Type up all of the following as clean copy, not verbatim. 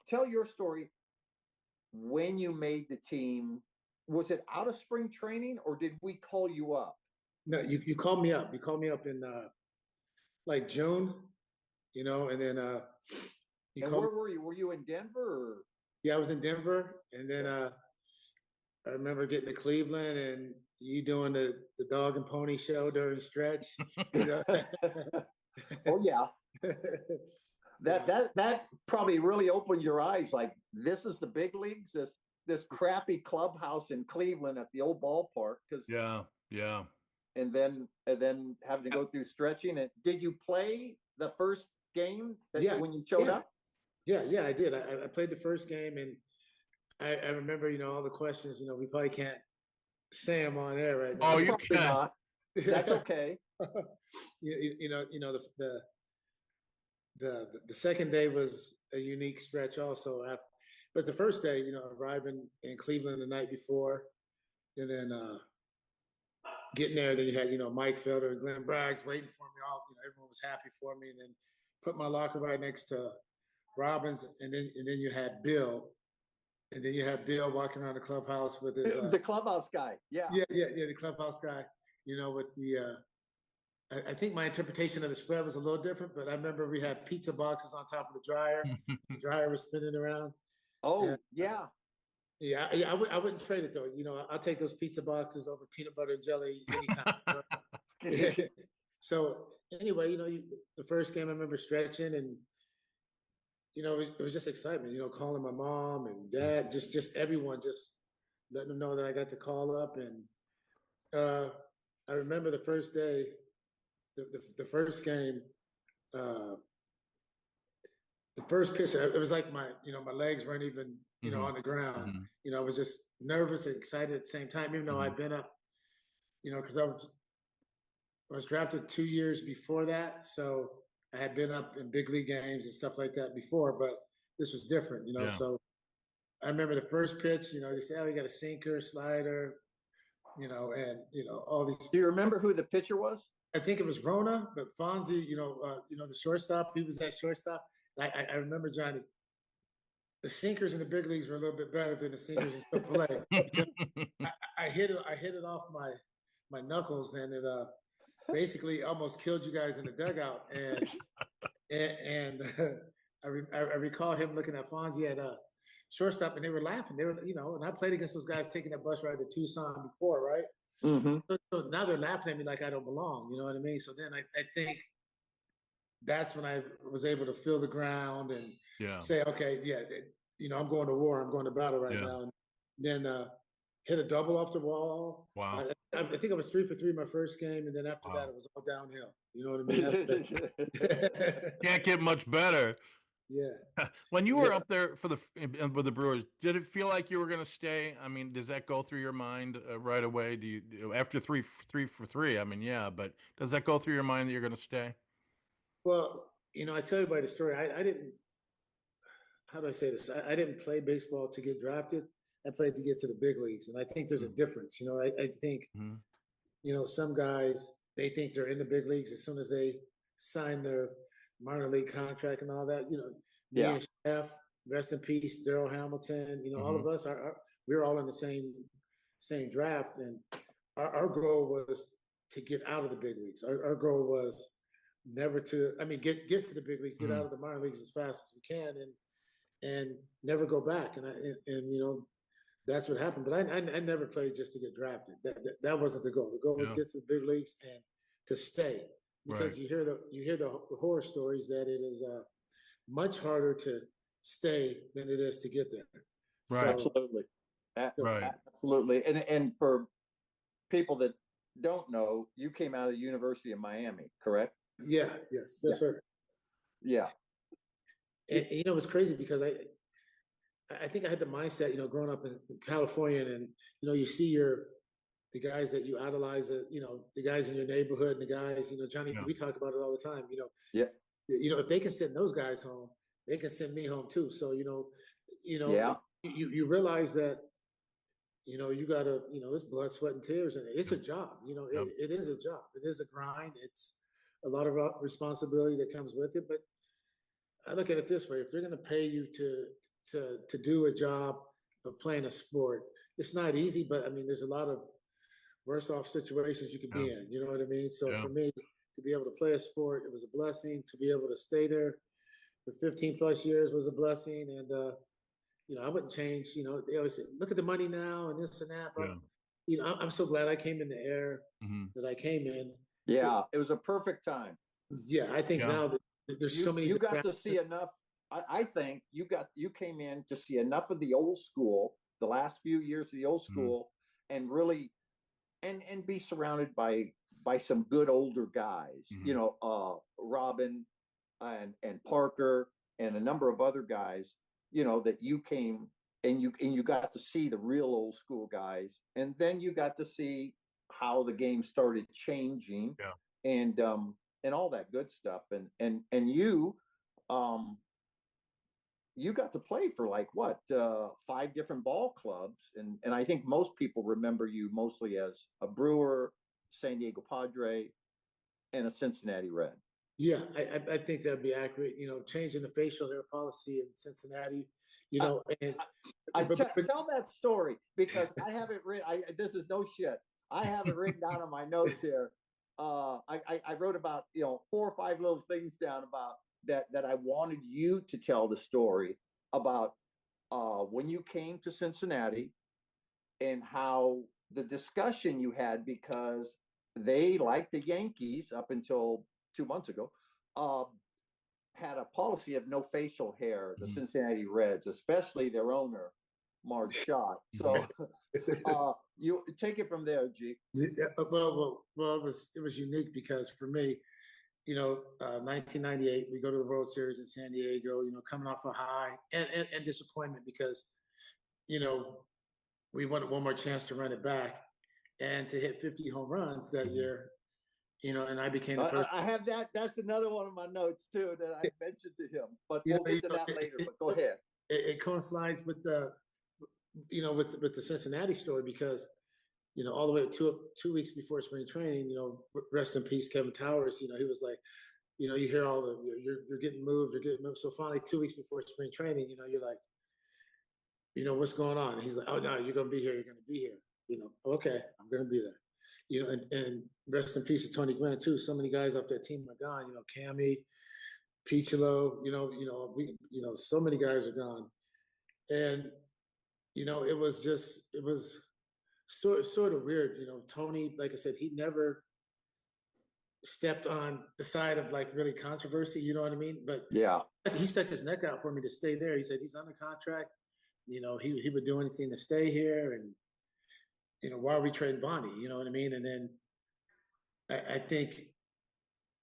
tell your story when you made the team. Was it out of spring training or did we call you up? No, you called me up. You called me up in like June, and then you And called where me. were you? Were you in Denver or? Yeah, I was in Denver, and then I remember getting to Cleveland and you doing the dog and pony show during stretch. Oh yeah. Yeah. That probably really opened your eyes. Like, this is the big leagues. This crappy clubhouse in Cleveland at the old ballpark. Because Yeah. and then having to go through stretching. And did you play the first game when you showed up? Yeah, I did. I played the first game, and I remember, all the questions. We probably can't say them on air right now. Oh, you can not. That's okay. The second day was a unique stretch also. But the first day, arriving in Cleveland the night before, and then getting there, then you had, Mike Felder and Glenn Braggs waiting for me. All everyone was happy for me, and then put my locker right next to Robbins, and then you had Bill, and then you had Bill walking around the clubhouse with his the clubhouse guy. Yeah, the clubhouse guy. With the I think my interpretation of the spread was a little different, but I remember we had pizza boxes on top of the dryer. The dryer was spinning around. Oh, and, yeah. Yeah, I wouldn't trade it though. I'll take those pizza boxes over peanut butter and jelly anytime. So anyway, the first game I remember stretching, and it was just excitement. Calling my mom and dad, just everyone, just letting them know that I got to call up. And I remember the first day, the first game, the first pitch. It was like my legs weren't even on the ground. I was just nervous and excited at the same time, even though I'd been up, because I was drafted 2 years before that, so I had been up in big league games and stuff like that before, but this was different, So I remember the first pitch. They say, "Oh, you got a sinker, slider," and all these. Do you remember who the pitcher was? I think it was Rona, but Fonzie, the shortstop. He was that shortstop. I remember, Johnny, the sinkers in the big leagues were a little bit better than the sinkers in AAA. I hit it off my knuckles, and it basically almost killed you guys in the dugout. And I recall him looking at Fonzie at shortstop, and they were laughing. They were, and I played against those guys taking that bus ride to Tucson before, right? Mm-hmm. So now they're laughing at me like I don't belong. You know what I mean? So then I think that's when I was able to feel the ground and say, okay, I'm going to war. I'm going to battle right now. And then hit a double off the wall. Wow. I think I was 3 for 3 my first game. And then after that, it was all downhill. You know what I mean? Can't get much better. Yeah. When you were up there with the Brewers, did it feel like you were going to stay? I mean, does that go through your mind right away? Do you, after 3 for 3? I mean, yeah, but does that go through your mind that you're going to stay? Well, I tell you about the story. I didn't. How do I say this? I didn't play baseball to get drafted. I played to get to the big leagues, and I think there's a difference. I think, some guys, they think they're in the big leagues as soon as they sign their minor league contract and all that. Me and Chef, rest in peace, Darryl Hamilton. All of us we're all in the same draft, and our goal was to get out of the big leagues. Our goal was never to. I mean, get to the big leagues, get out of the minor leagues as fast as we can, and never go back. And that's what happened. But I never played just to get drafted. That wasn't the goal. The goal was to get to the big leagues and to stay. Because you hear the horror stories that it is much harder to stay than it is to get there. Right. So, absolutely. And for people that don't know, you came out of the University of Miami, correct? Yeah. Yes, sir. Yeah. And it was crazy because I think I had the mindset, growing up in California, and you see the guys that you idolize, the guys in your neighborhood, and the guys, Johnny, we talk about it all the time. If they can send those guys home, they can send me home too. So you realize that you gotta, it's blood, sweat, and tears, and it's a job. It is a job. It is a grind. It's a lot of responsibility that comes with it, but I look at it this way: if they're going to pay you to do a job of playing a sport, it's not easy. But I mean, there's a lot of worse off situations you could Yeah. be in. You know what I mean? So Yeah. for me, to be able to play a sport, it was a blessing. To be able to stay there for 15 plus years was a blessing. And you know, I wouldn't change. You know, they always say, "Look at the money now and this and that." But Yeah. you know, I'm so glad I came in the air Mhm. that I came in. Yeah, it was a perfect time. Yeah, I think Yeah. now that there's so many You got to distractions. see enough. I think you came in to see enough of the old school, the last few years of the old school, and really and be surrounded by some good older guys. You know, Robin and Parker and a number of other guys. You know that you came and you got to see the real old school guys, and then you got to see how the game started changing, Yeah. and all that good stuff, and um you got to play for like what 5 different ball clubs, and I think most people remember you mostly as a Brewer, San Diego Padre, and a Cincinnati Red. Yeah, I think that'd be accurate. You know, changing the facial hair policy in Cincinnati. You Uh, know, and tell that story because I haven't written. This is no shit. I have it written down on my notes here. I wrote about 4 or 5 little things down about that I wanted you to tell the story about when you came to Cincinnati and how the discussion you had because they, like the Yankees up until 2 months ago, uh, had a policy of no facial hair, the Cincinnati Reds, especially their owner, Marge Schott. So you take it from there, G. well, it was unique because for me, you know, 1998, we go to the World Series in San Diego. You know, coming off a high and disappointment because, you know, we wanted one more chance to run it back and to hit 50 home runs that year. You know, and I became the first. I have that. That's another one of my notes too that I mentioned to him, but You we'll get to that later. But go ahead. It coincides with the, you know, with the Cincinnati story because, you know, all the way 2 weeks before spring training, you know, rest in peace, Kevin Towers. You know, he was like, you know, you hear all the you're getting moved, you're getting moved. So finally, 2 weeks before spring training, you know, you're like, you know, what's going on? And he's like, oh no, you're gonna be here. You're gonna be here. You know, okay, I'm gonna be there. You know, and rest in peace to Tony Gwynn too. So many guys off that team are gone. You know, Cammy, Picholo. You know, so many guys are gone. And you know, it was sort of weird. You know, Tony, like I said, he never stepped on the side of like really controversy. You know what I mean? But Yeah, he stuck his neck out for me to stay there. He said he's under contract. You know, he would do anything to stay here, and you know, why are we trading Bonnie? You know what I mean? And then I think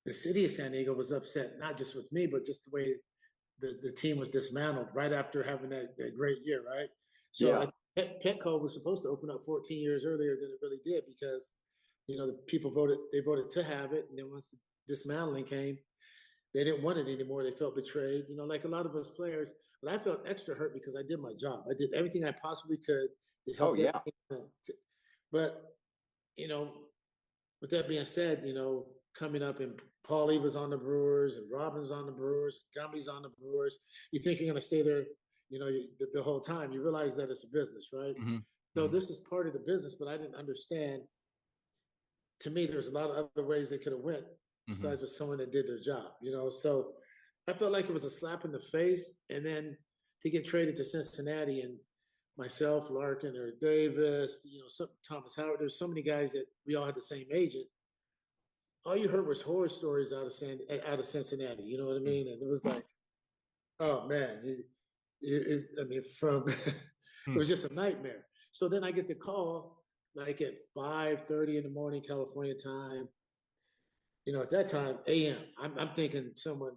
the city of San Diego was upset, not just with me, but just the way the team was dismantled right after having that great year, right? So yeah. Petco was supposed to open up 14 years earlier than it really did because, you know, the people voted to have it. And then once the dismantling came, they didn't want it anymore. They felt betrayed, you know, like a lot of us players. But I felt extra hurt because I did my job. I did everything I possibly could to help that team. But, you know, with that being said, you know, coming up and Paulie was on the Brewers and Robin's on the Brewers, Gumby's on the Brewers. You think you're going to stay there, you know, the whole time. You realize that it's a business, right? So this is part of the business, but I didn't understand. To me, there's a lot of other ways they could have went besides with someone that did their job, you know. So I felt like it was a slap in the face. And then to get traded to Cincinnati and myself, Larkin or Davis, you know, Thomas Howard, there's so many guys that we all had the same agent. All you heard was horror stories out of Cincinnati. You know what I mean? And it was like, oh man, I mean, from it was just a nightmare. So then I get the call like at 5:30 in the morning, California time. You know, at that time, AM. I'm thinking someone,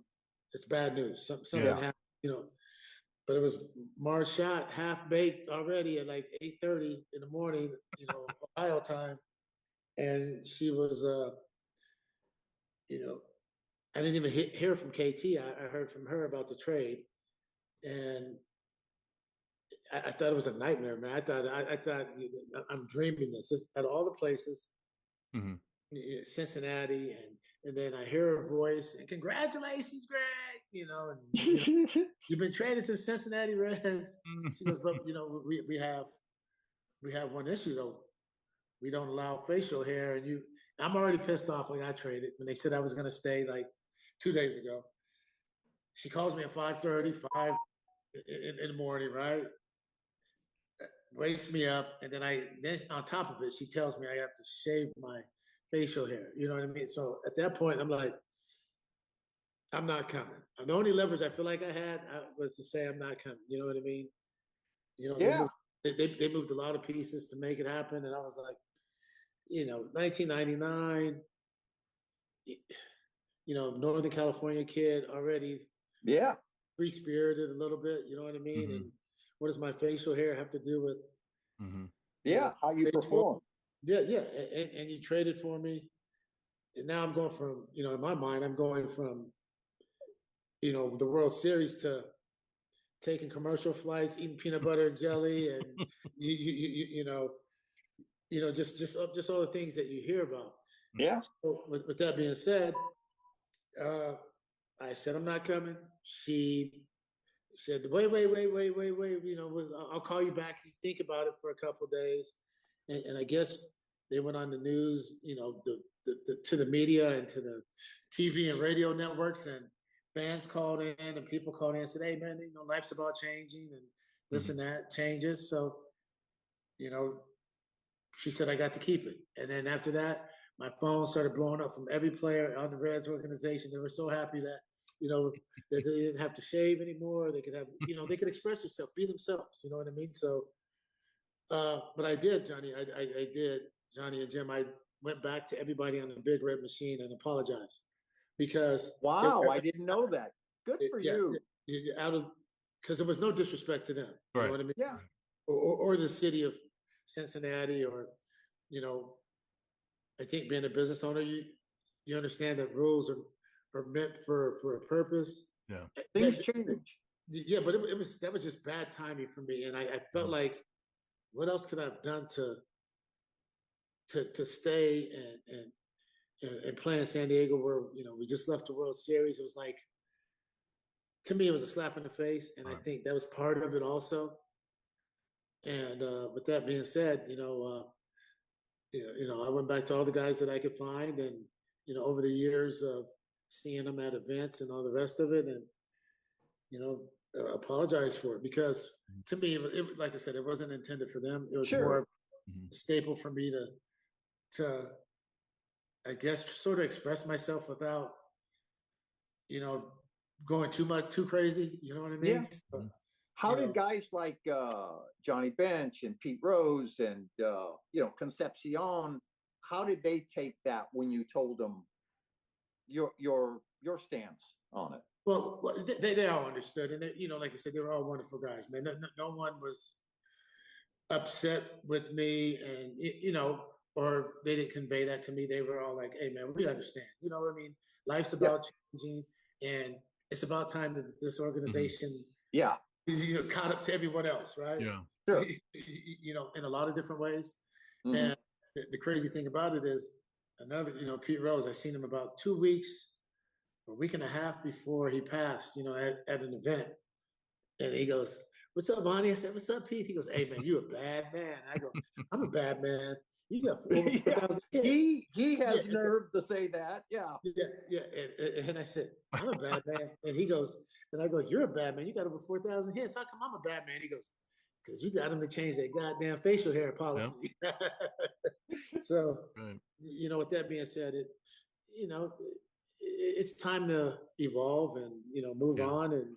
it's bad news. Something happened. You know, but it was Marge Schott, half baked already at like 8:30 in the morning. You know, Ohio time, and she was, you know, I didn't even hear from KT. I heard from her about the trade, and I thought it was a nightmare, man. I thought I'm dreaming this. At all the places, Cincinnati, and then I hear her voice and congratulations, Greg. And you've been traded to Cincinnati Reds. She goes, but we have one issue though. We don't allow facial hair, and I'm already pissed off. Like I traded when they said I was going to stay like 2 days ago. She calls me at 5:30, 5 in the morning, right? Wakes me up, and then on top of it, she tells me I have to shave my facial hair. You know what I mean? So at that point, I'm like, I'm not coming. And the only leverage I feel like I had was to say I'm not coming. You know what I mean? Yeah. They moved a lot of pieces to make it happen, and I was like, 1999. Northern California kid already. Yeah. Free spirited a little bit. You know what I mean? And what does my facial hair have to do with? Yeah, how you perform. Yeah, and you traded for me, and now I'm going from, in my mind, I'm going from, the World Series to taking commercial flights, eating peanut butter and jelly, and just all the things that you hear about. Yeah. So with that being said, I said I'm not coming. She said, wait. I'll call you back. You think about it for a couple of days, and I guess they went on the news, to the media and to the TV and radio networks, and fans called in and people called in and said, hey man, life's about changing and this and that changes. So, she said I got to keep it. And then after that, my phone started blowing up from every player on the Reds organization. They were so happy that, that they didn't have to shave anymore. They could have, they could express themselves, be themselves. You know what I mean? So, but I did, Johnny. I did, Johnny and Jim. I went back to everybody on the Big Red Machine and apologized because wow, I didn't know that. Good for you. Because there was no disrespect to them. You know what I mean? Yeah. Or the city of Cincinnati, or I think being a business owner, you understand that rules are meant for a purpose. Yeah, things change. Yeah, but that was just bad timing for me, and I felt like, what else could I have done to stay and play in San Diego, where we just left the World Series. It was like, to me, it was a slap in the face, and I think that was part of it also. And with that being said, I went back to all the guys that I could find, and over the years of seeing them at events and all the rest of it, and apologize for it, because to me, it, like I said, it wasn't intended for them. It was more of a staple for me to I guess sort of express myself without going too crazy. You know what I mean? Yeah. So, how did guys like Johnny Bench and Pete Rose and Concepcion, how did they take that when you told them your stance on it? Well, they all understood, and like I said, they were all wonderful guys, man. No one was upset with me, and or they didn't convey that to me. They were all like, "Hey, man, we understand." You know what I mean? Life's about changing, and it's about time that this organization, caught up to everyone else, right? Yeah, sure. In a lot of different ways. And the crazy thing about it is, another, Pete Rose, I seen him about 2 weeks, a week and a half before he passed, at an event, and he goes, "What's up, Bonnie?" I said, "What's up, Pete?" He goes, "Hey, man, you a bad man." I go, "I'm a bad man. You got over 4,000 hits." He has nerve to say that. Yeah. And I said, "I'm a bad man." And he goes, and I go, "You're a bad man. You got over 4,000 hits. How come I'm a bad man?" He goes, "Because you got him to change that goddamn facial hair policy." Yep. So, with that being said, it's time to evolve and, move on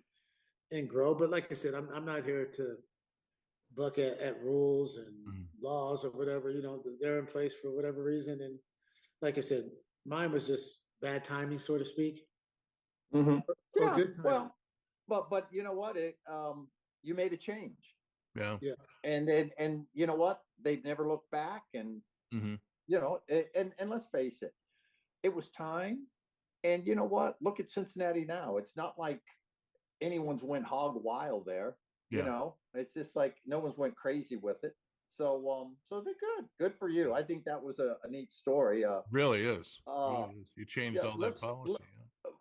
and grow. But like I said, I'm not here to buck at rules and laws or whatever. They're in place for whatever reason. And like I said, mine was just bad timing, so to speak. Or good timing. Well, but you know what? You made a change. Yeah. And you know what? They've never looked back. And and let's face it, it was time. And you know what? Look at Cincinnati now. It's not like anyone's went hog wild there. It's just like no one's went crazy with it. So they're good for you. I think that was a neat story. Really is. Uh, Really is. You changed yeah, all that policy.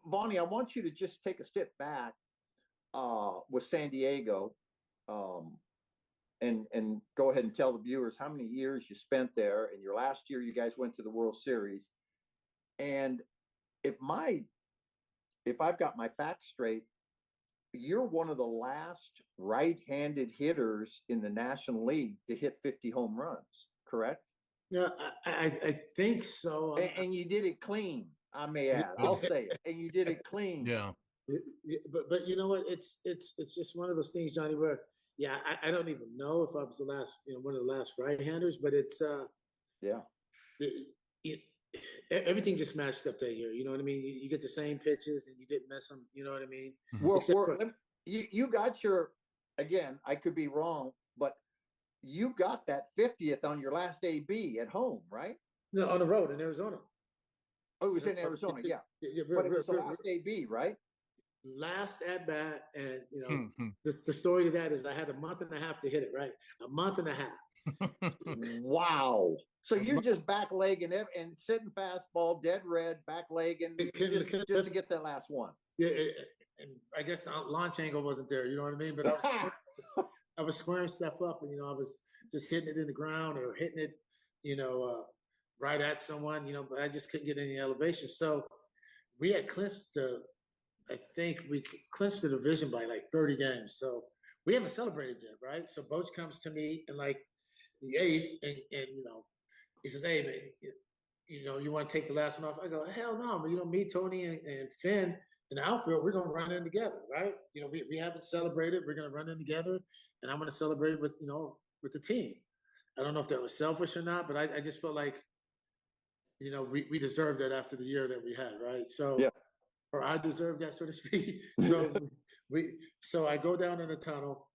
Vonnie, I want you to just take a step back with San Diego, um, and go ahead and tell the viewers how many years you spent there. And your last year, you guys went to the World Series. And if I've got my facts straight, you're one of the last right-handed hitters in the National League to hit 50 home runs, correct? Yeah, I think so. And you did it clean, I may add. I'll say it. And you did it clean. Yeah. But you know what? It's just one of those things, Johnny, where I don't even know if I was the last, one of the last right-handers, but it's yeah. It, everything just matched up that year. You know what I mean? You get the same pitches and you didn't miss them. You know what I mean? You got your, again, I could be wrong, but you got that 50th on your last AB at home, right? No, on the road in Arizona. Oh, it was in Arizona, yeah. But it was the last AB, right? Last at bat, and the story to that is I had a month and a half to hit it, right? A month and a half. Wow. So you're just back legging it and sitting fastball, dead red, back legging just to get that last one. Yeah, and I guess the launch angle wasn't there, you know what I mean? But I was squaring stuff up, and I was just hitting it in the ground or hitting it, right at someone, but I just couldn't get any elevation. So we had clinched I think we clinched the division by like 30 games. So we haven't celebrated yet, right? So Boach comes to me in like the 8th, and he says, "Hey, man, you want to take the last one off?" I go, "Hell no, but me, Tony, and Finn in the outfield, we're gonna run in together, right? We haven't celebrated. We're gonna run in together, and I'm gonna celebrate with with the team." I don't know if that was selfish or not, but I just felt like we deserved that after the year that we had, right? So, yeah. Or I deserved that, so to speak. So I go down in the tunnel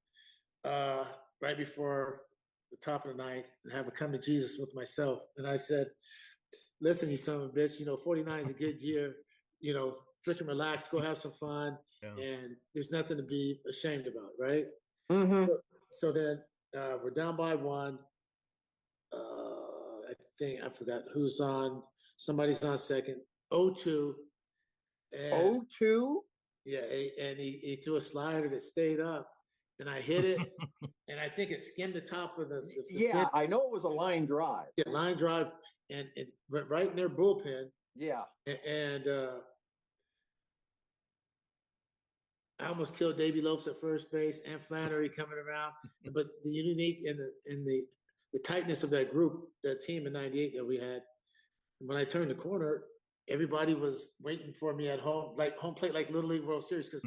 right before the top of the ninth and have a come to Jesus with myself, and I said, "Listen, you son of a bitch, 49 is a good year. Freaking relax, go have some fun, and there's nothing to be ashamed about, right?" Mm-hmm. So then we're down by 1. I forgot who's on. Somebody's on second. 0-2. 0-2? Yeah, and he threw a slider that stayed up, and I hit it, and I think it skimmed the top of the yeah, I know it was a line drive. Yeah, line drive, and it went right in their bullpen. Yeah. And I almost killed Davey Lopes at first base and Flannery coming around. But the unique and the tightness of that group, that team in '98 that we had, when I turned the corner, everybody was waiting for me at home, like home plate, like Little League World Series, because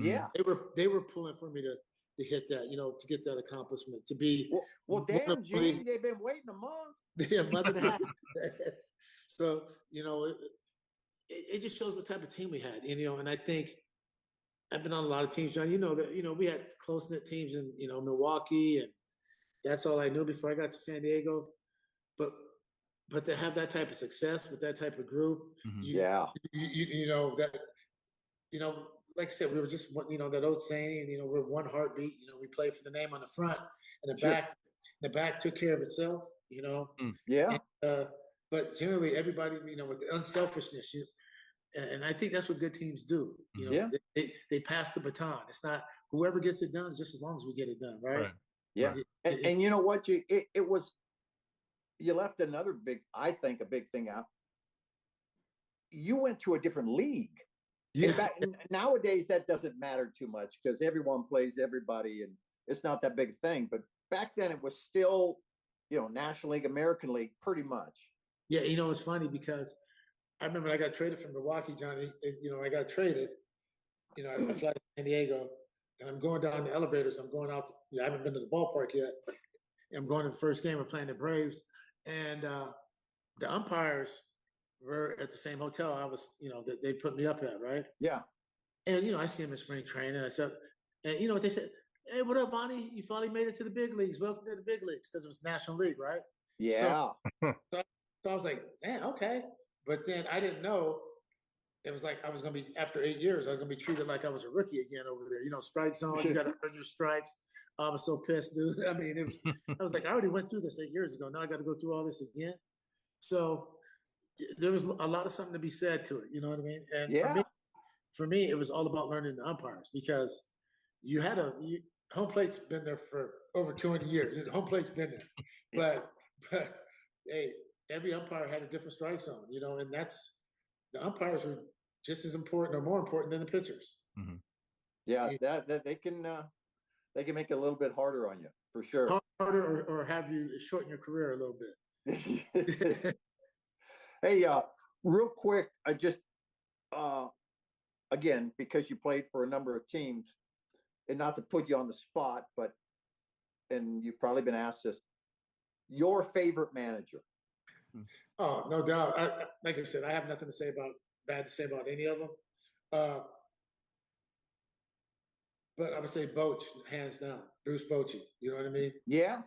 they were pulling for me to hit that, to get that accomplishment, to be well damn, Gene, they've been waiting a month. Yeah, month and a half. So it just shows what type of team we had, and I think I've been on a lot of teams, John. That we had close knit teams in Milwaukee, and that's all I knew before I got to San Diego. But to have that type of success with that type of group, like I said, we were just that old saying, we're one heartbeat. We play for the name on the front, and the back took care of itself. Yeah. And, but generally, everybody, with the unselfishness, and I think that's what good teams do. They pass the baton. It's not whoever gets it done, just as long as we get it done, right? Yeah. And you know what? It was. You left another a big thing out. You went to a different league. Yeah. Nowadays, that doesn't matter too much because everyone plays everybody, and it's not that big a thing. But back then, it was still, National League, American League, pretty much. Yeah, it's funny because I remember I got traded from Milwaukee, Johnny. I got traded. I fly to San Diego, and I'm going down the elevators. I'm going out. I haven't been to the ballpark yet. I'm going to the first game. We're playing the Braves. And the umpires were at the same hotel I was, that they put me up at, right? Yeah. And, I see them in spring training. I said, and you know what they said? "Hey, what up, Bonnie? You finally made it to the big leagues. Welcome to the big leagues," because it was National League, right? Yeah. So I was like, "Damn, okay." But then I didn't know it was like I was going to be, after 8 years, I was going to be treated like I was a rookie again over there. Stripes on, you got to earn your stripes. I was so pissed, dude. I mean, I was like, I already went through this 8 years ago. Now I got to go through all this again. So there was a lot of something to be said to it. You know what I mean? And Yeah. For me, it was all about learning the umpires because you had home plate's been there for over 200 years. Home plate's been there, but hey, every umpire had a different strike zone, and the umpires were just as important or more important than the pitchers. Mm-hmm. Yeah, that they can make it a little bit harder on you for sure. Harder or have you shorten your career a little bit. Hey, real quick, I just again, because you played for a number of teams, and not to put you on the spot, and you've probably been asked this, your favorite manager? Oh, no doubt. Like I said, I have nothing bad to say about any of them. But I would say Boch, hands down, Bruce Bochy. You know what I mean? Yeah.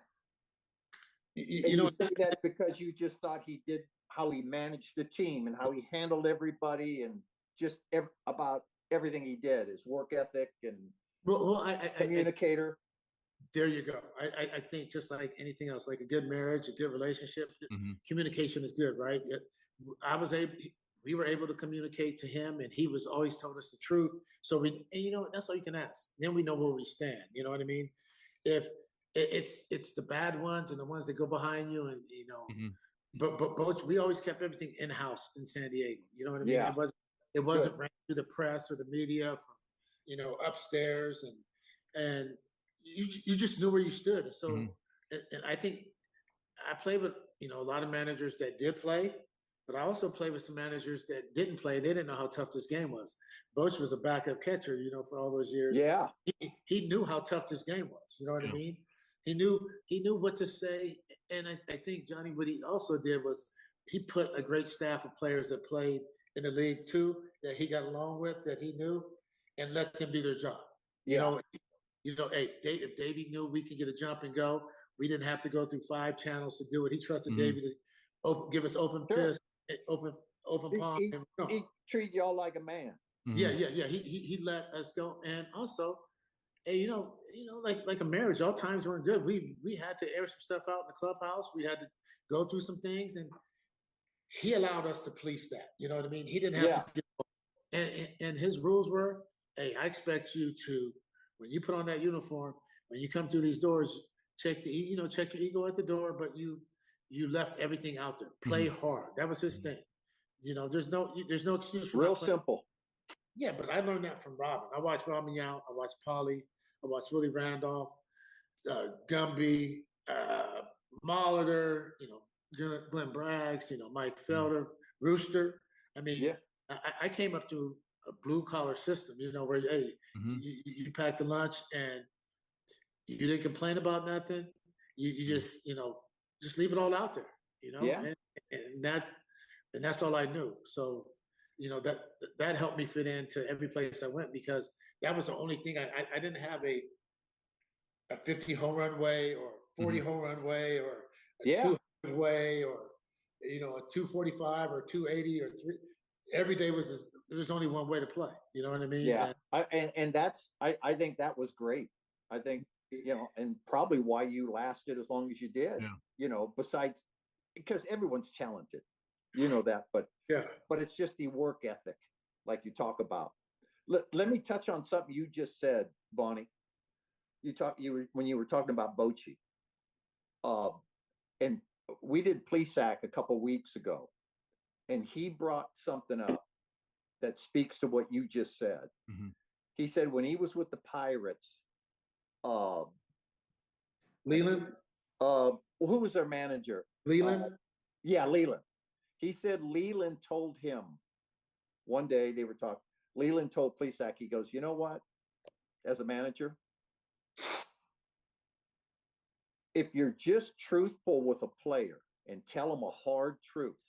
You say that because you just thought he did how he managed the team and how he handled everybody and just about everything he did, his work ethic and communicator. There you go. I think just like anything else, like a good marriage, a good relationship, communication is good, right? We were able to communicate to him, and he was always telling us the truth. So that's all you can ask. Then we know where we stand. You know what I mean? If it's the bad ones and the ones that go behind you, and but we always kept everything in house in San Diego. You know what I mean? Yeah. It wasn't ran through the press or the media, upstairs, and you just knew where you stood. And so, and I think I played with a lot of managers that did play, but I also played with some managers that didn't play. They didn't know how tough this game was. Boch was a backup catcher, for all those years. Yeah, he knew how tough this game was. You know what I mean? He knew what to say, and I think Johnny, what he also did was he put a great staff of players that played in the league too, that he got along with, that he knew, and let them do their job. Yeah. Hey, if Davey knew we could get a jump and go, we didn't have to go through 5 channels to do it. He trusted Davey to give us open fist, open palm. He treated y'all like a man. Yeah. He let us go, and also, hey, like a marriage, all times weren't good. We had to air some stuff out in the clubhouse. We had to go through some things, and he allowed us to police that. You know what I mean? He didn't have to. And his rules were, hey, I expect you to, when you put on that uniform, when you come through these doors, check your ego at the door, but you left everything out there. Play hard. That was his thing. There's no excuse for real simple. Yeah, but I learned that from Robin. I watched Robin Yount. I watched Paulie. I watched Willie Randolph, Gumby, Molitor, Glenn Braggs, Mike Felder, Rooster. I mean, I came up through a blue collar system, where you packed the lunch and you didn't complain about nothing. You just just leave it all out there, and that's all I knew. So that helped me fit into every place I went, because that was the only thing I didn't have a 50 home run way or 40 home run way or a 200 way or a 245 or 280 or 3. Every day there was only one way to play. You know what I mean? Yeah, and that's I think that was great. I think and probably why you lasted as long as you did. Besides, because everyone's talented, that, but it's just the work ethic, like you talk about. Let me touch on something you just said, Bonnie. When you were talking about Bochy, and we did PLESAC a couple weeks ago, and he brought something up that speaks to what you just said. He said when he was with the Pirates, Leland, who was their manager? Leland. Leland. He said Leland told him one day, they were talking. Leland told PLESAC, he goes, you know what? As a manager, if you're just truthful with a player and tell him a hard truth,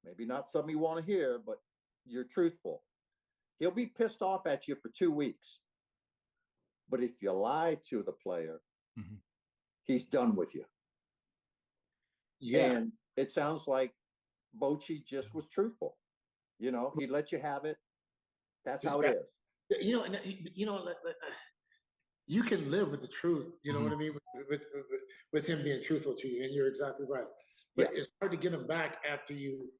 maybe not something you want to hear, but you're truthful, he'll be pissed off at you for 2 weeks. But if you lie to the player, he's done with you. Yeah. And it sounds like Bochy just was truthful. He let you have it. That's how it is. you can live with the truth. You know Mhm. what I mean? With him being truthful to you, and you're exactly right. But Yeah. it's hard to get him back after you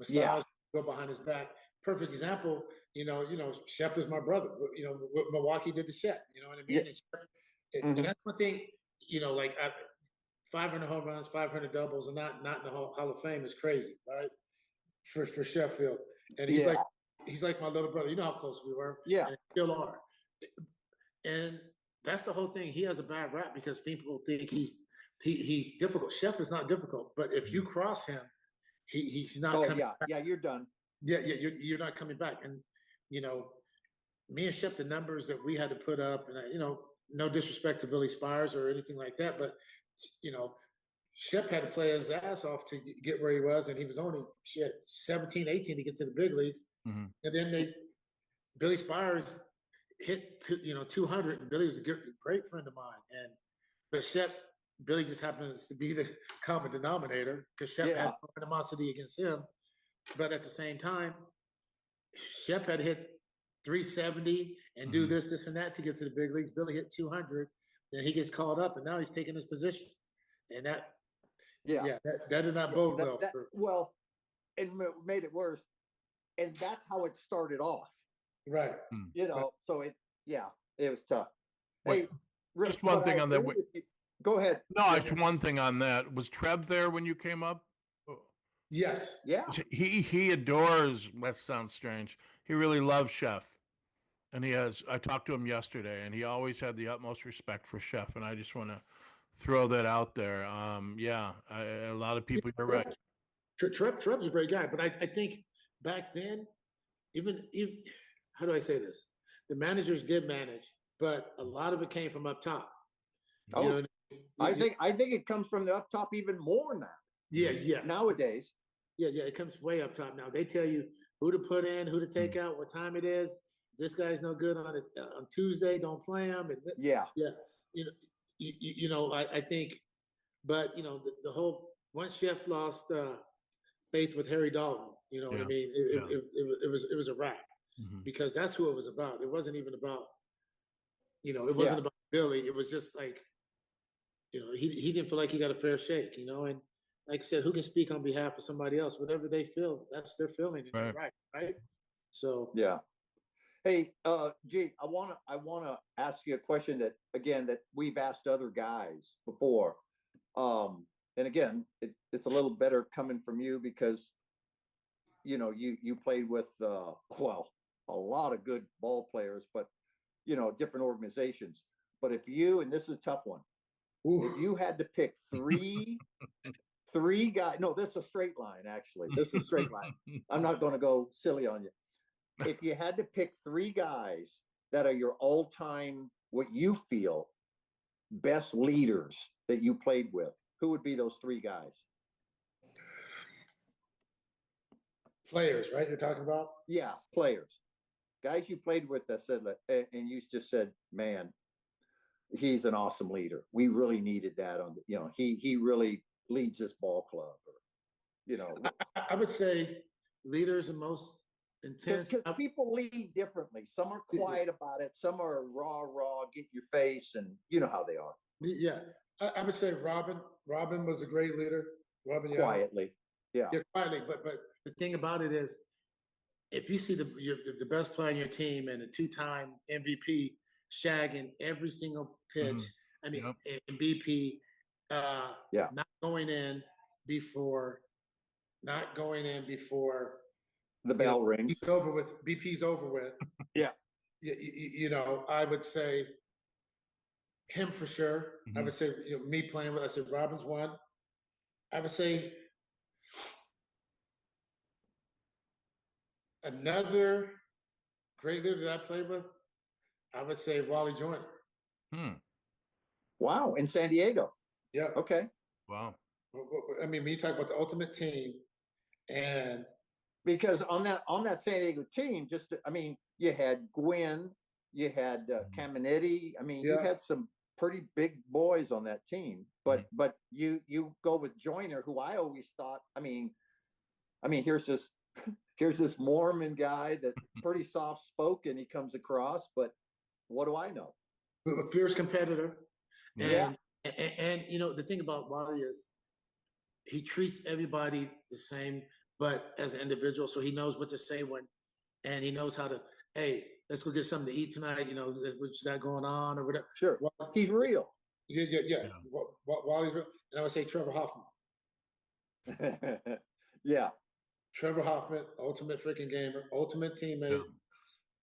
Yeah. massage, go behind his back. Perfect example. Shep is my brother. What Milwaukee did to Shep. You know what I Yeah. mean? And Mhm. that's one thing. 500 home runs, 500 doubles, and not in the Hall of Fame is crazy, right? For Sheffield, and Yeah. he's like my little brother. You know how close we were, Yeah. and still are. And that's the whole thing. He has a bad rap because people think he's difficult. Chef is not difficult, but if you cross him, he's not Oh coming yeah. back. Yeah. You're done. Yeah, you're not coming back. And you know, me and Chef, the numbers that we had to put up, and no disrespect to Billy Spires or anything like that, but you know, Shep had to play his ass off to get where he was, and he was only 17, 18 to get to the big leagues. Mhm. And then Billy Spires hit 200, and Billy was a great friend of mine. But Billy just happens to be the common denominator because Shep had Yeah. no animosity against him. But at the same time, Shep had hit 370 and do Mhm. this, and that to get to the big leagues. Billy hit 200, then he gets called up, and now he's taking his position. And Yeah. that did not bode That well that for well, it made it worse, and that's how it started off. right. Mm. So it was tough. What- Hey, Rick, Just one but I thing on that. agree with you. Go ahead. No, Go it's ahead. one thing on that. Was Treb there when you came up? Yes. Yeah. He adores. That sounds strange. He really loves Chef, and he has. I talked to him yesterday, and he always had the utmost respect for Chef, and I just want to throw that out there. A lot of people. You're right. Treb's a great guy, but I think back then, even how do I say this? The managers did manage, but a lot of it came from up top. Oh, You know, I think it comes from the up top even more now. yeah. Nowadays. Yeah. It comes way up top now. They tell you who to put in, who to take out, what time it is. This guy's no good on Tuesday. Don't play him. And Yeah. yeah, I think, but the whole once Chef lost faith with Harry Dalton, you know what I Yeah. mean? It was a wrap Mhm. because that's who it was about. It wasn't even about, it Yeah. wasn't about Billy. It was just like, he didn't feel like he got a fair shake, and like I said, who can speak on behalf of somebody else? Whatever they feel, that's their feeling, and they're Right. right? So Yeah. Hey, G, I wanna ask you a question that we've asked other guys before. And again, it's a little better coming from you because you played with a lot of good ball players, but different organizations. But if you, and this is a tough one, if you had to pick three guys, no, this is a straight line, actually. This is a straight line. I'm not going to go silly on you. If you had to pick three guys that are your all-time, what you feel, best leaders that you played with, who would be those three guys? players, right? You're talking about? Yeah, players. Guys you played with that said, and you just said, man, he's an awesome leader. We really needed that on he really leads this ball club. Or, I would say leaders and most intense. because people lead differently. Some are quiet about it. Some are raw, get your face, and you know how they are. Yeah, I would say Robin. Robin was a great leader. Robin, Quietly, yeah, quietly. But the thing about it is, if you see the best player on your team and a two-time MVP shagging every single pitch, Mhm. I mean, Yep. and BP yeah. not going in before, The bell rings. BP's over with. Yeah. I would say him for sure. I Mhm. would say me playing with. I said Robin's one. I would say another great leader that I played with. I would say Wally Joyner. Hmm. Wow, in San Diego. Yeah. Okay. Wow. I mean, when you talk about the ultimate team, and Because on that San Diego team, you had Gwynn, you had Caminetti. I mean, you had some pretty big boys on that team. But you go with Joyner, who I always thought. I mean, here's this Mormon guy that pretty soft spoken. He comes across, but what do I know? a fierce competitor. Yeah. And you know, the thing about Wally is he treats everybody the same, but as an individual, so he knows what to say when, and he knows how to, hey, let's go get something to eat tonight. You know, what you got going on or whatever. Sure. Well, He's real. yeah. Wally's real. And I would say Trevor Hoffman. Yeah. Trevor Hoffman, ultimate freaking gamer, ultimate teammate.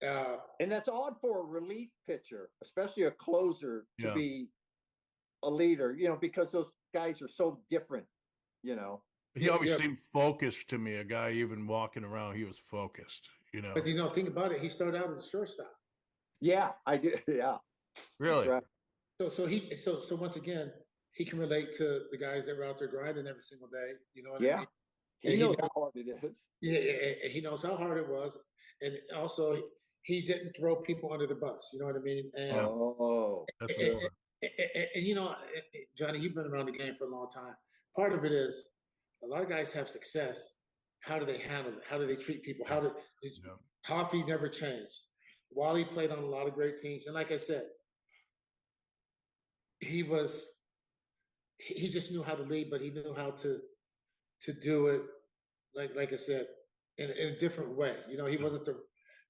Yeah. And that's odd for a relief pitcher, especially a closer, to Yeah. be a leader, you know, because those guys are so different, you know. He always seemed focused to me. A guy even walking around, he was focused, you know. But you know, think about it. He started out as a shortstop. Yeah, I do. Yeah. Really? Right. So once again, he can relate to the guys that were out there grinding every single day. You know what I mean? He knows how hard it is. Yeah, he knows how hard it was, and also he didn't throw people under the bus. You know what I mean? And, That's and, and you know, Johnny, you've been around the game for a long time. Part of it is a lot of guys have success. How do they handle it? How do they treat people? Toffee never changed. Wally played on a lot of great teams, and like I said, he just knew how to lead, but he knew how to do it, like I said, in a different way. You know, he wasn't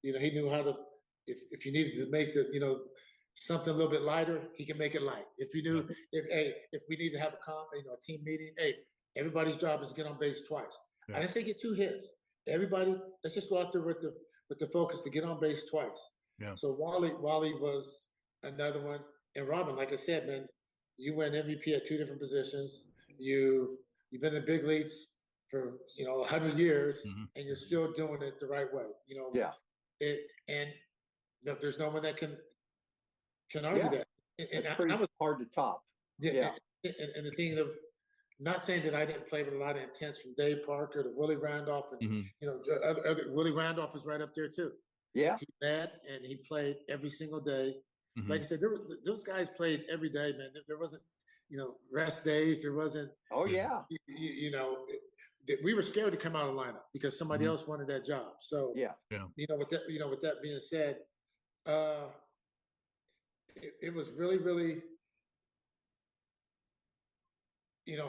he knew how to, if you needed to make something a little bit lighter, he can make it light. If you knew, if we need to have a team meeting, hey, everybody's job is to get on base twice. I didn't say get 2 hits. Everybody, let's just go out there with the focus to get on base twice. Yeah. So Wally was another one. And Robin, like I said, man, you win MVP at 2 different positions. You've been in big leagues for 100 years, and you're still doing it the right way. You know. Yeah. And there's no one that can argue that. And it's pretty hard to top. Yeah. And the thing of, not saying that I didn't play with a lot of intense from Dave Parker to Willie Randolph, and other Willie Randolph is right up there too. Yeah. He led and he played every single day. Like I said, those guys played every day, man. There wasn't, rest days. There wasn't. Oh yeah. We were scared to come out of the lineup because somebody else wanted that job. So with that being said, it was really, really,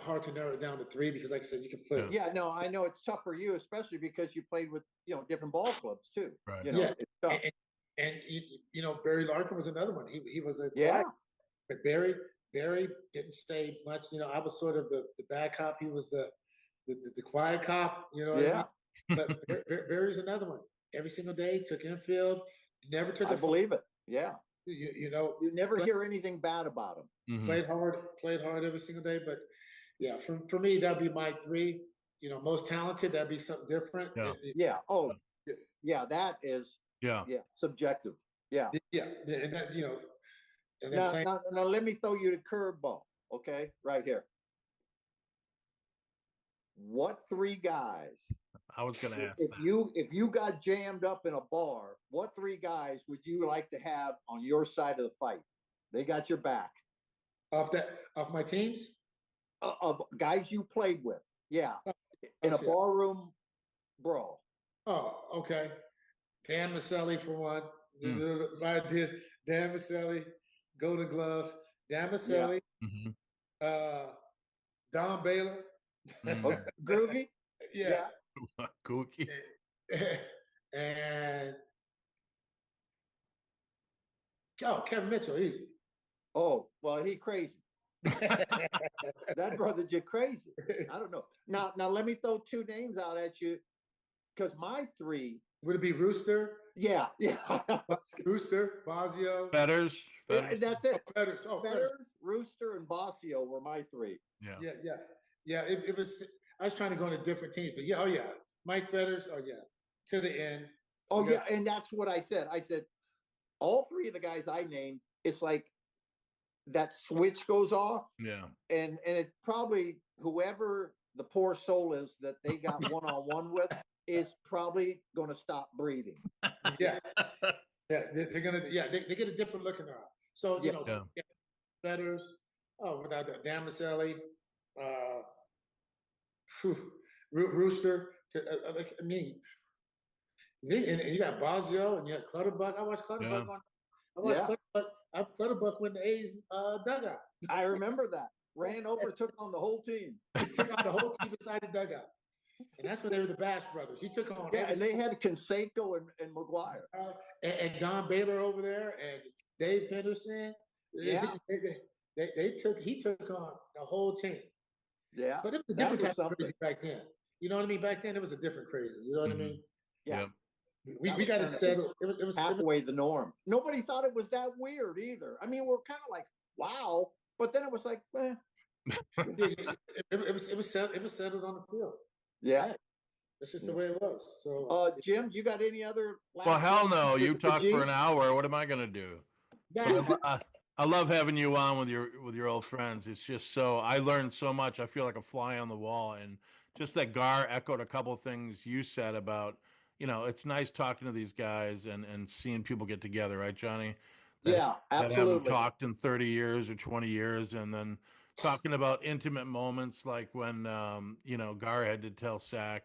hard to narrow it down to 3 because, like I said, you can put. Yeah, no, I know it's tough for you, especially because you played with different ball clubs too. Right. It's tough. And Barry Larkin was another one. He was a but Barry didn't say much. I was sort of the bad cop. He was the quiet cop. What I mean? But Barry's another one. Every single day, took infield. Never took. I believe it. Yeah. You never hear anything bad about him. Played hard every single day. But yeah, for me, that'd be my 3. Most talented. That'd be something different. Yeah. Oh, yeah. That is. Yeah. Subjective. Yeah. Yeah. And that, and now let me throw you the curveball. Okay. Right here. What 3 guys? I was going to ask. If you got jammed up in a bar, what 3 guys would you like to have on your side of the fight? They got your back. Off my teams? Of guys you played with. Yeah. In a barroom brawl. Oh, okay. Dan Maselli for one. I did Dan Maselli, Golden Gloves. Dan Maselli, Don Baylor. Groovy? Yeah. Kooky. And Kevin Mitchell, easy. Oh, well, he crazy. That brother just crazy. I don't know. Now let me throw 2 names out at you, because my 3 would it be Rooster? Yeah. Rooster, Bosio, Fetters. That's it. Fetters, Rooster, and Bosio were my 3. Yeah. It was. I was trying to go into different teams, but Mike Fetters. Oh yeah, to the end. Oh yeah, and that's what I said. I said all 3 of the guys I named. It's like that switch goes off. Yeah. And it probably, whoever the poor soul is that they got one-on-one with is probably going to stop breathing. Yeah. They're gonna. Yeah, they get a different look in their eye. So Fetters. Oh, without that, Dan Maselli, Rooster. I mean, and you got Bosio and you got Clutterbuck. I watched Clutterbuck. Clutterbuck went the A's dugout. I remember that. Ran over, took on the whole team. He took on the whole team inside the dugout. And that's when they were the Bash brothers. He took on and they had Canseco and McGuire. And Don Baylor over there and Dave Henderson. Yeah. He took on the whole team. Yeah. But it was a different type of crazy back then. You know what I mean? Back then it was a different crazy. You know what I mean? Yeah. We got to settle. It was halfway the norm. Nobody thought it was that weird either. I mean, we're kind of like, wow. But then it was like, it was settled on the field. Yeah. That's just the way it was. So, Jim, you got any other? Well, hell no. You talk for an hour. What am I going to do? I love having you on with your old friends. It's just so I learned so much. I feel like a fly on the wall, and just that Gar echoed a couple of things you said about, it's nice talking to these guys and seeing people get together, right, Johnny? Yeah, absolutely. That haven't talked in 30 years or 20 years, and then talking about intimate moments like when Gar had to tell Sack,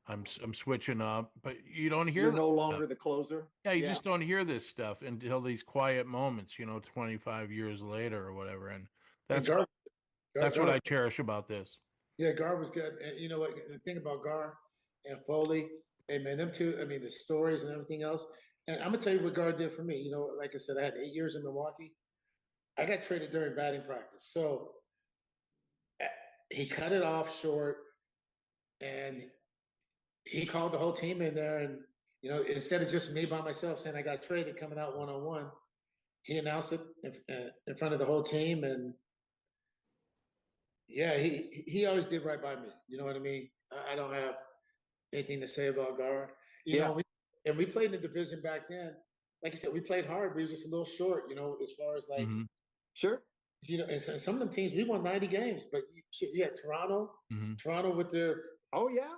I'm switching up, but you don't hear. You're no longer the closer. Yeah, you just don't hear this stuff until these quiet moments, 25 years later or whatever, and that's what I cherish about this. Yeah, Gar was good, and you know what? The thing about Gar and Foley, hey man, them two. I mean, the stories and everything else. And I'm gonna tell you what Gar did for me. Like I said, I had 8 years in Milwaukee. I got traded during batting practice, so he cut it off short, and he called the whole team in there, and instead of just me by myself saying I got traded coming out 1-on-1, he announced it in front of the whole team, and yeah, he always did right by me. You know what I mean? I don't have anything to say about Gar. We played in the division back then. Like I said, we played hard. We were just a little short, as far as like. Mm-hmm. Sure. And some of them teams we won 90 games, but you had Toronto, Toronto with their. Oh yeah.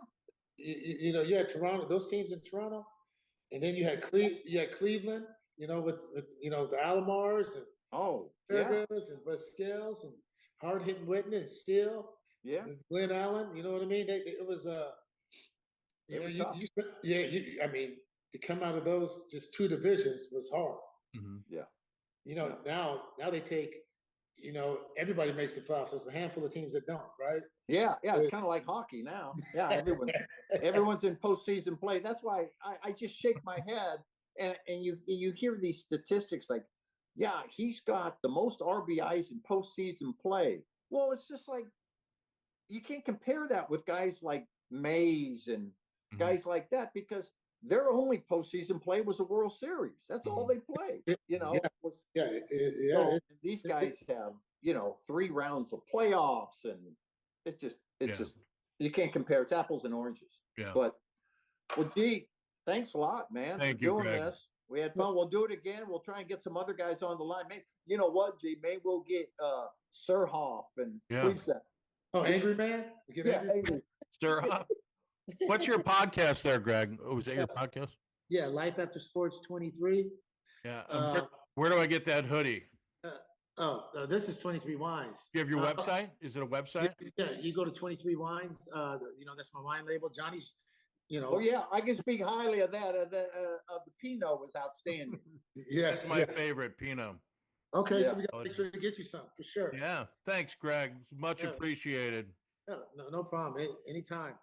You had Toronto, those teams in Toronto, and then you had Cleveland, with the Alomars and and Pascals and hard hitting Whitney and Steele, and Glenn Allen. You know what I mean? It was I mean, to come out of those just two divisions was hard. Mm-hmm. Yeah. Now they take. Everybody makes the playoffs. There's a handful of teams that don't, right? Yeah, it's kind of like hockey now. Yeah, everyone's in postseason play. That's why I just shake my head and you hear these statistics like, yeah, he's got the most RBIs in postseason play. Well, it's just like you can't compare that with guys like Mays and guys like that because their only postseason play was a World Series. That's all they played. So these guys have 3 rounds of playoffs, and it's just you can't compare. It's apples and oranges. Yeah. But gee, thanks a lot, man, for doing this. We had fun. We'll do it again. We'll try and get some other guys on the line. Maybe you know what, G? Maybe we'll get Surhoff and Lisa. Oh, Angry Man. Angry. Surhoff. What's your podcast there, Greg? Was that your podcast? Yeah, Life After Sports 23. Yeah. Where do I get that hoodie? This is 23 Wines. Do you have your website? Is it a website? Yeah, you go to 23 Wines. That's my wine label. Johnny's, Oh yeah, I can speak highly of that. Of the Pinot was outstanding. Yes, that's my favorite Pinot. Okay, so we got to make sure to get you some for sure. Yeah, thanks, Greg. Much appreciated. No problem. Anytime.